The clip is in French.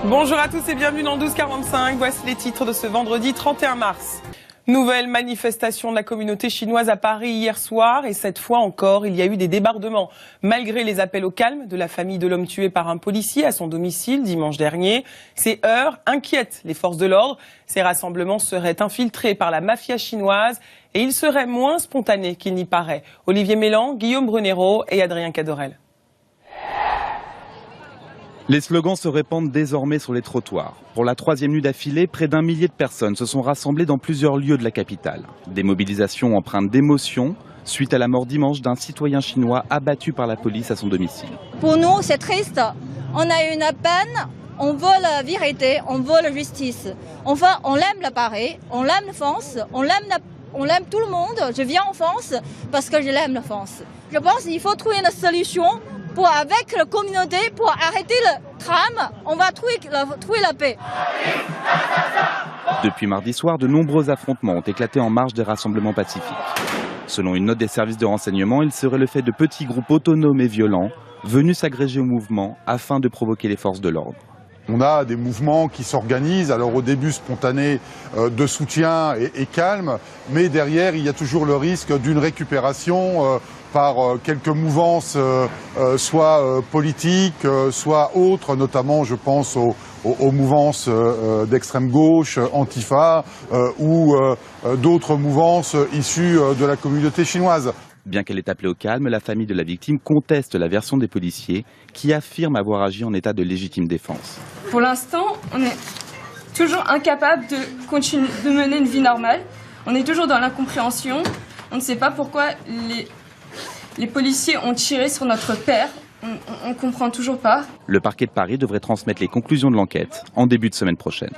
Bonjour à tous et bienvenue dans 12h45. Voici les titres de ce vendredi 31 mars. Nouvelle manifestation de la communauté chinoise à Paris hier soir et cette fois encore, il y a eu des débordements. Malgré les appels au calme de la famille de l'homme tué par un policier à son domicile dimanche dernier, ces heurts inquiètent les forces de l'ordre. Ces rassemblements seraient infiltrés par la mafia chinoise et ils seraient moins spontanés qu'il n'y paraît. Olivier Mélan, Guillaume Brunero et Adrien Cadorel. Les slogans se répandent désormais sur les trottoirs. Pour la troisième nuit d'affilée, près d'1 millier de personnes se sont rassemblées dans plusieurs lieux de la capitale. Des mobilisations empreintes d'émotion suite à la mort dimanche d'un citoyen chinois abattu par la police à son domicile. Pour nous, c'est triste. On a une peine, on veut la vérité, on veut la justice. Enfin, on aime la Paris, on aime la France, on aime tout le monde. Je viens en France parce que je l'aime la France. Je pense qu'il faut trouver une solution avec la communauté, pour arrêter le tram, on va trouver la paix. Depuis mardi soir, de nombreux affrontements ont éclaté en marge des rassemblements pacifiques. Selon une note des services de renseignement, il serait le fait de petits groupes autonomes et violents venus s'agréger au mouvement afin de provoquer les forces de l'ordre. On a des mouvements qui s'organisent, alors au début spontanés de soutien et calme, mais derrière il y a toujours le risque d'une récupération par quelques mouvances, soit politiques, soit autres, notamment je pense aux mouvances d'extrême gauche, Antifa, ou d'autres mouvances issues de la communauté chinoise. Bien qu'elle ait appelé au calme, la famille de la victime conteste la version des policiers qui affirment avoir agi en état de légitime défense. Pour l'instant, on est toujours incapable de mener une vie normale. On est toujours dans l'incompréhension. On ne sait pas pourquoi les policiers ont tiré sur notre père. On ne comprend toujours pas. Le parquet de Paris devrait transmettre les conclusions de l'enquête en début de semaine prochaine.